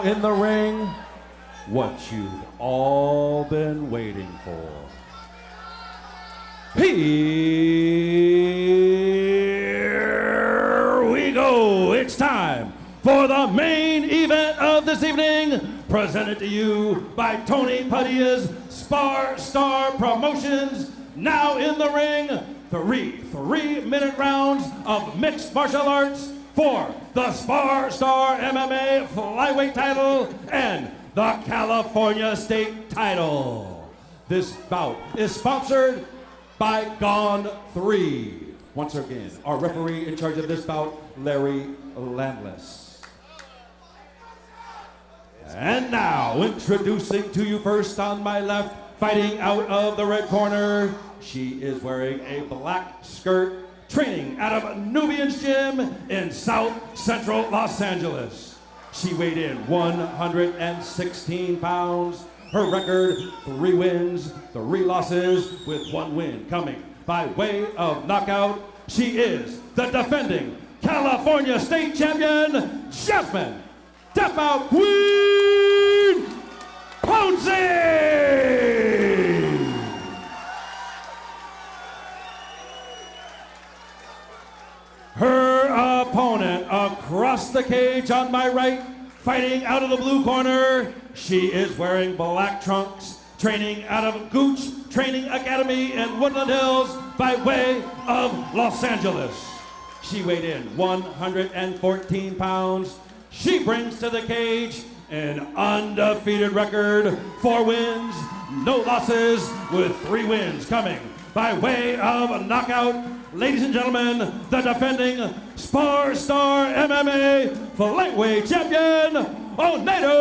in the ring, what you've all been waiting for. Here we go. It's time for the main event of this evening, presented to you by Tony Padilla's Spar Star Promotions. Now in the ring, three-minute rounds of mixed martial arts for the Spar Star MMA flyweight title and the California State title. This bout is sponsored by Gone 3. Once again, our referee in charge of this bout, Larry Landless. And now, introducing to you first on my left, fighting out of the red corner, she is wearing a black skirt, training out of Nubian's Gym in South Central Los Angeles. She weighed in 116 pounds. Her record, 3 wins, 3 losses, with 1 win coming by way of knockout. She is the defending California State Champion, Jasmine Tap Out Queen Pouncy! Her opponent across the cage on my right, fighting out of the blue corner, she is wearing black trunks, training out of Gooch Training Academy in Woodland Hills by way of Los Angeles. She weighed in 114 pounds. She brings to the cage an undefeated record, 4 wins, no losses, with 3 wins coming by way of knockout. Ladies and gentlemen, the defending Spar Star MMA flyweight champion, Oneida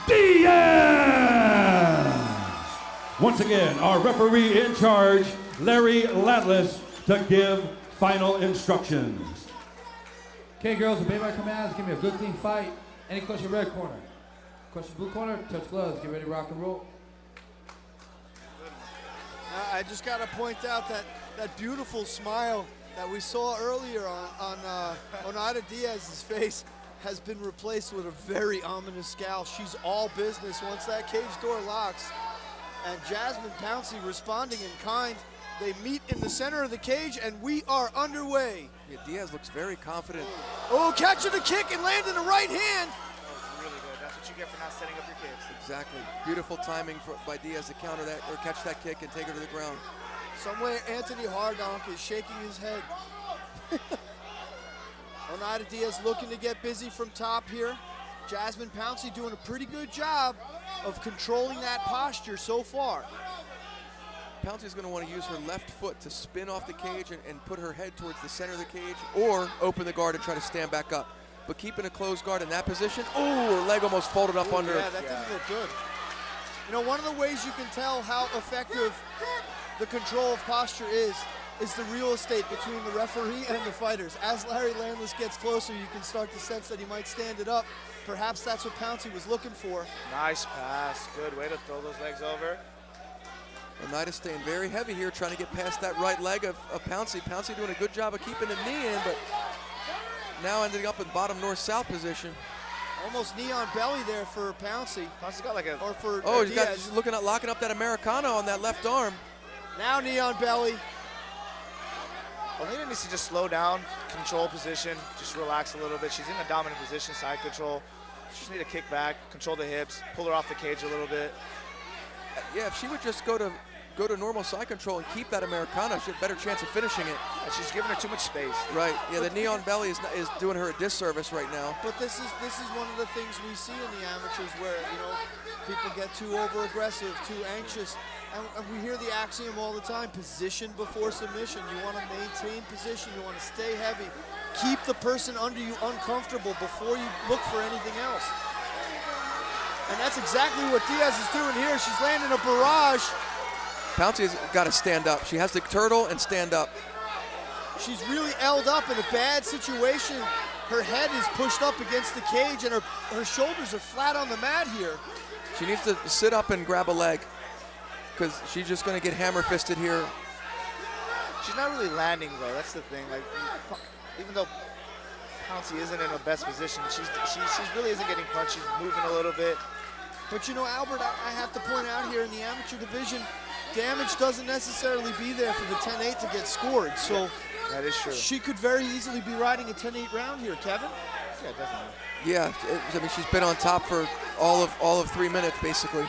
Diaz. Once again, our referee in charge, Larry Landless, to give final instructions. Okay, girls, obey my commands. Give me a good, clean fight. Any question red corner. Question blue corner, touch gloves. Get ready to rock and roll. I just got to point out that beautiful smile that we saw earlier on Oneida Diaz's face has been replaced with a very ominous scowl. She's all business once that cage door locks. And Jasmine Pouncy responding in kind. They meet in the center of the cage, and we are underway. Yeah, Diaz looks very confident. Oh, catching the kick and landing the right hand. That was really good. That's what you get for not setting up your kicks. Exactly. Beautiful timing by Diaz to counter that or catch that kick and take her to the ground. Somewhere Anthony Hardonk is shaking his head. Oneida Diaz looking to get busy from top here. Jasmine Pouncy doing a pretty good job of controlling that posture so far. Pouncy's going to want to use her left foot to spin off the cage and put her head towards the center of the cage, or open the guard and try to stand back up. But keeping a closed guard in that position, oh, her leg almost folded up under. Yeah, that didn't look good. You know, one of the ways you can tell how effective the control of posture is the real estate between the referee and the fighters. As Larry Landless gets closer, you can start to sense that he might stand it up. Perhaps that's what Pouncy was looking for. Nice pass. Good way to throw those legs over. Oneida staying very heavy here, trying to get past that right leg of Pouncy. Pouncy doing a good job of keeping the knee in, but now ending up in bottom north-south position. Almost knee on belly there for Pouncy. Pouncy's got like a... Or for oh, Diaz. he's looking at locking up that Americano on that left arm. Now knee on belly. Oneida needs to just slow down, control position, just relax a little bit. She's in a dominant position, side control. She just need to kick back, control the hips, pull her off the cage a little bit. Yeah, if she would just go to normal side control and keep that Americana, she had a better chance of finishing it. And she's giving her too much space. Right. Yeah, the knee on belly is doing her a disservice right now. But this is one of the things we see in the amateurs where, you know, people get too over-aggressive, too anxious. And we hear the axiom all the time, position before submission. You want to maintain position. You want to stay heavy. Keep the person under you uncomfortable before you look for anything else. And that's exactly what Diaz is doing here. She's landing a barrage. Pouncy's got to stand up. She has to turtle and stand up. She's really elled up in a bad situation. Her head is pushed up against the cage and her shoulders are flat on the mat here. She needs to sit up and grab a leg because she's just going to get hammer-fisted here. She's not really landing, though. That's the thing. Like, even though Pouncy isn't in her best position. She really isn't getting punched. She's moving a little bit. But you know, Albert, I have to point out here in the amateur division, damage doesn't necessarily be there for the 10-8 to get scored. So that is true. She could very easily be riding a 10-8 round here, Kevin. Yeah, definitely. Yeah, I mean, she's been on top for all of 3 minutes, basically.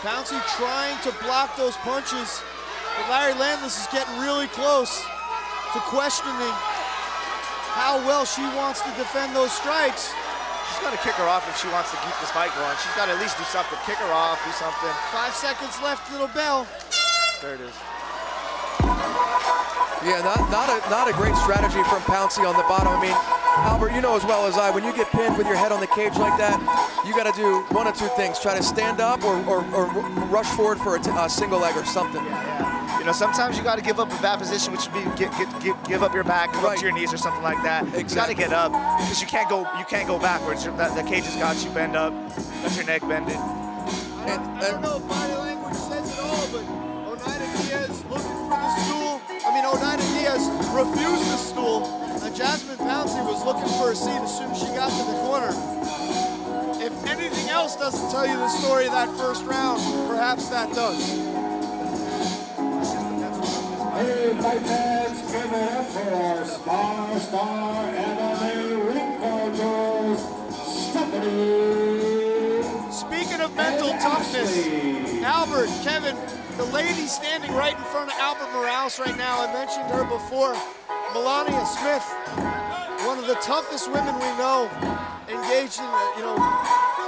Pouncy trying to block those punches, but Larry Landless is getting really close to questioning how well she wants to defend those strikes. She's got to kick her off if she wants to keep this fight going. She's got to at least do something. Kick her off, do something. 5 seconds left, little bell. There it is. Yeah, not a great strategy from Pouncy on the bottom. I mean, Albert, you know as well as I, when you get pinned with your head on the cage like that, you got to do one of two things: try to stand up or rush forward for a single leg or something. Yeah. You know, sometimes you got to give up a bad position, which would be give up your back, go up to your knees or something like that. Exactly. You got to get up because you can't go backwards. The cage has got you bend up, got your neck bended. I don't know if body language says it all, but Oneida Diaz looking for the stool. I mean, Oneida Diaz refused the stool, and Jasmine Pouncy was looking for a seat as soon as she got to the corner. If anything else doesn't tell you the story of that first round, perhaps that does. Hey, fight fans, give it up for Spar, MMA ring coaches, Stephanie. Speaking of mental toughness, Albert, Kevin, the lady standing right in front of Albert Morales right now, I mentioned her before, Melania Smith, one of the toughest women we know, engaged in,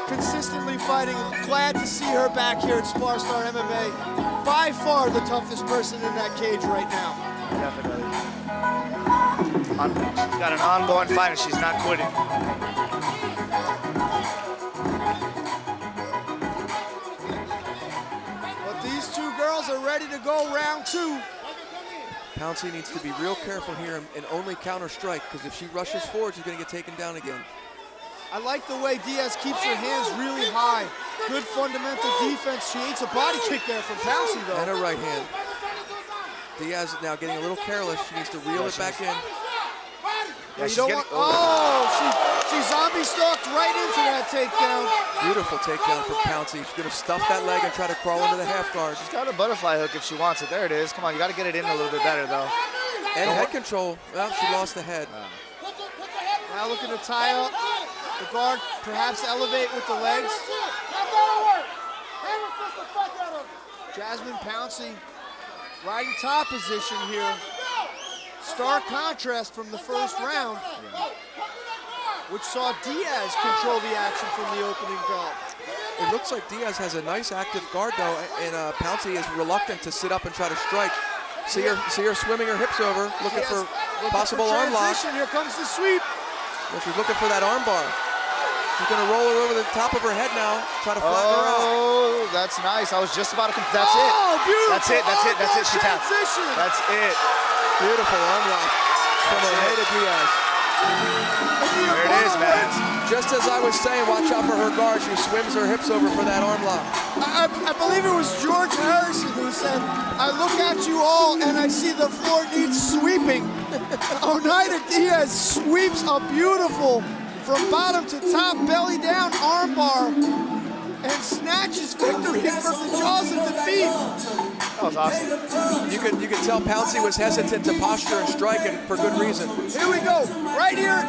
consistently fighting. Glad to see her back here at Spar MMA. By far the toughest person in that cage right now. Definitely. She's got an ongoing fight and she's not quitting. But these two girls are ready to go round 2. Pouncy needs to be real careful here and only counter strike, because if she rushes forward, she's going to get taken down again. I like the way Diaz keeps her hands really high. Good fundamental defense. She eats a body kick there from Pouncy, though. And a right hand. Diaz now getting a little careless. She needs to reel it back in. Yeah, you don't want, she zombie stalked right into that takedown. Beautiful takedown from Pouncy. She's going to stuff that leg and try to crawl into the half guard. She's got a butterfly hook if she wants it. There it is. Come on, you got to get it in a little bit better, though. And head control. Well, she lost the head. Now looking to tie up the guard, perhaps elevate with the legs. Jasmine Pouncy riding top position here. Stark contrast from the first round, which saw Diaz control the action from the opening bell. It looks like Diaz has a nice active guard, though, and Pouncy is reluctant to sit up and try to strike. See her swimming her hips over, looking for possible arm lock. Here comes the sweep. Well, she's looking for that arm bar. She's going to roll her over the top of her head now, try to flatten her out. Oh, that's nice. I was just about to come. That's it. Oh, beautiful. That's it. She tapped. Transition. That's it. Beautiful arm lock from Oneida Diaz. There it is, man. Just as I was saying, watch out for her guard. She swims her hips over for that arm lock. I believe it was George Harrison who said, I look at you all and I see the floor needs sweeping. Oneida Diaz sweeps a beautiful, from bottom to top, belly down armbar, and snatches victory from the jaws of defeat. That was awesome. You could tell Pouncy was hesitant to posture and strike, and for good reason. Here we go, right here.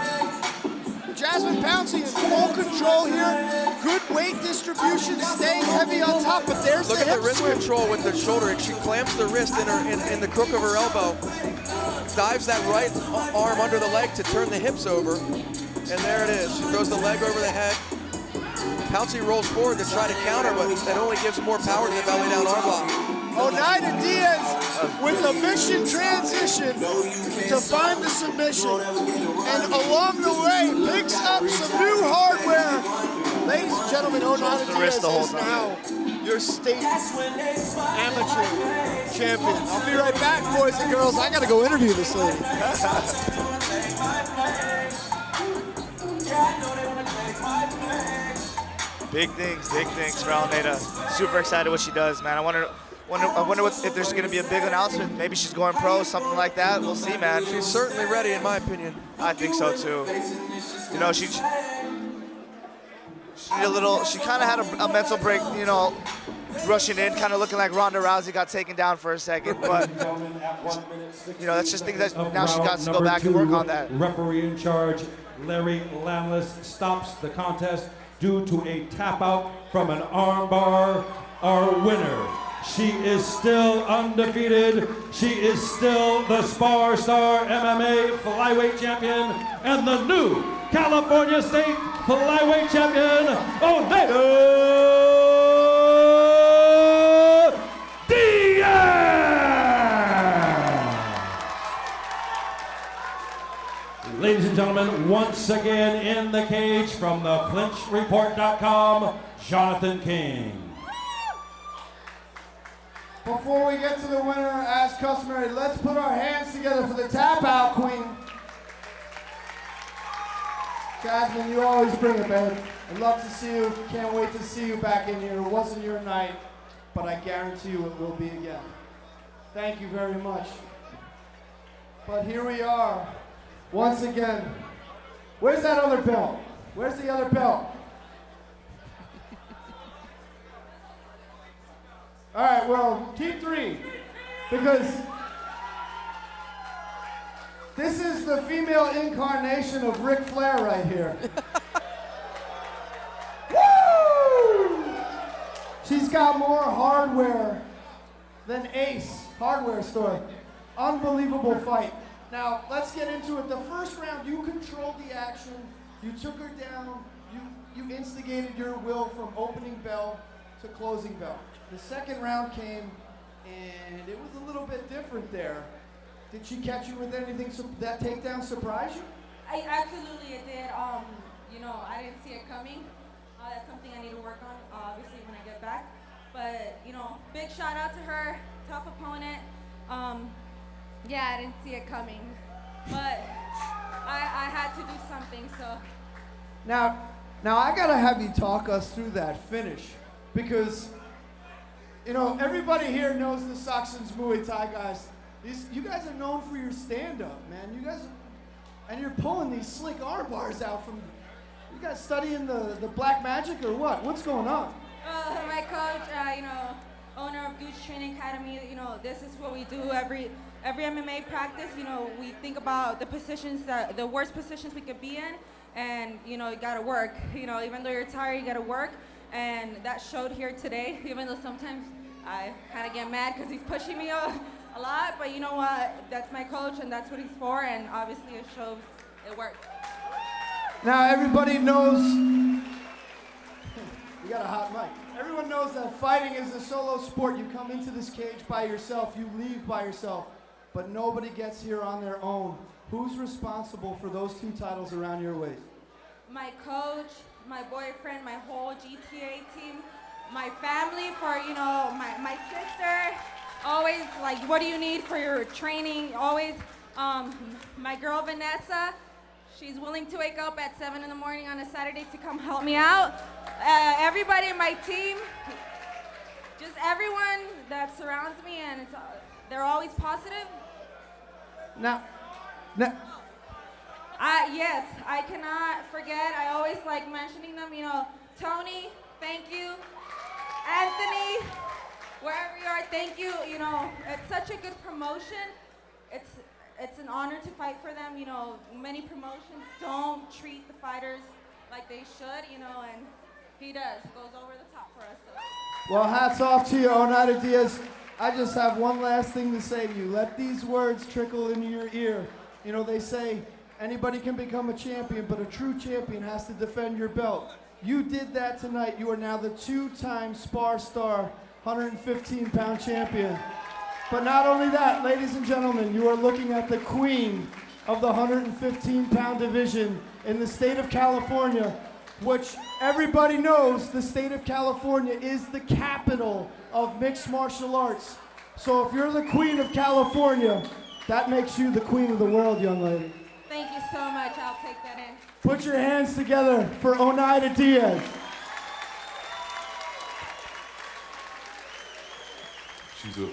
Jasmine Pouncy in full control here. Good weight distribution, staying heavy on top, but there's Look the at hip the wrist swing. control with the shoulder. She clamps the wrist in the crook of her elbow, dives that right arm under the leg to turn the hips over, and there it is. She throws the leg over the head. Pouncy rolls forward to try to counter, but that only gives more power to the belly down arm lock. Oneida Diaz with a mission transition to find the submission, and along the way picks up some new hardware. Ladies and gentlemen, Oneida Diaz is now your state amateur champion. I'll be right back, boys and girls. I gotta go interview this lady. Big things for Oneida. Super excited what she does, man. I want her I wonder if there's going to be a big announcement. Maybe she's going pro, something like that. We'll see, man. She's certainly ready, in my opinion. I think so too. You know, she need a little. She kind of had a mental break. You know, rushing in, kind of looking like Ronda Rousey got taken down for a second. But you know, that's just things that now she got to go back and work on that. Referee in charge, Larry Lamlis, stops the contest due to a tap out from an armbar. Our winner. She is still undefeated. She is still the Spar Star MMA flyweight champion and the new California State flyweight champion, Oneida Diaz. Ladies and gentlemen, once again in the cage from the ClinchReport.com, Jonathan King. Before we get to the winner, as customary, let's put our hands together for the tap out queen. Jasmine, you always bring it, babe. I'd love to see you. Can't wait to see you back in here. It wasn't your night, but I guarantee you it will be again. Thank you very much. But here we are, once again. Where's that other belt? Where's the other belt? All right, well, keep 3, because this is the female incarnation of Ric Flair right here. Woo! She's got more hardware than Ace Hardware Store. Unbelievable fight. Now, let's get into it. The first round, you controlled the action. You took her down. You instigated your will from opening bell to closing bell. The second round came, and it was a little bit different there. Did she catch you with anything? That takedown surprise you? Absolutely it did. You know, I didn't see it coming. That's something I need to work on, obviously, when I get back. But, you know, big shout out to her, tough opponent. Yeah, I didn't see it coming, but I had to do something, so. Now I gotta have you talk us through that finish, because you know, everybody here knows the Saxons Muay Thai guys. You guys are known for your stand-up, man. You guys, and you're pulling these slick arm bars out from, you guys studying the black magic or what? What's going on? My coach, you know, owner of Gooch Training Academy, you know, this is what we do every MMA practice. You know, we think about the positions, the worst positions we could be in, and, you know, you gotta work. You know, even though you're tired, you gotta work. And that showed here today, even though sometimes I kind of get mad because he's pushing me a lot, but you know what? That's my coach, and that's what he's for, and obviously it shows it worked. Now everybody knows, you got a hot mic. Everyone knows that fighting is a solo sport. You come into this cage by yourself, you leave by yourself, but nobody gets here on their own. Who's responsible for those 2 titles around your waist? My coach, my boyfriend, my whole GTA team, my family, for, you know, my sister, always like, what do you need for your training? Always, my girl Vanessa, she's willing to wake up at 7 in the morning on a Saturday to come help me out. Everybody in my team, just everyone that surrounds me, and they're always positive. Now. Yes, I cannot forget. I always like mentioning them. You know, Tony, thank you. Anthony, wherever you are, thank you. You know, it's such a good promotion. It's an honor to fight for them. You know, many promotions don't treat the fighters like they should. You know, and he does. Goes over the top for us. So. Well, hats off to you, Oneida Diaz. I just have one last thing to say to you. Let these words trickle into your ear. You know, they say anybody can become a champion, but a true champion has to defend your belt. You did that tonight. You are now the 2-time Spar Star 115-pound champion. But not only that, ladies and gentlemen, you are looking at the queen of the 115-pound division in the state of California, which everybody knows the state of California is the capital of mixed martial arts. So if you're the queen of California, that makes you the queen of the world, young lady. Thank you so much. I'll take that in. Put your hands together for Oneida Diaz. She's a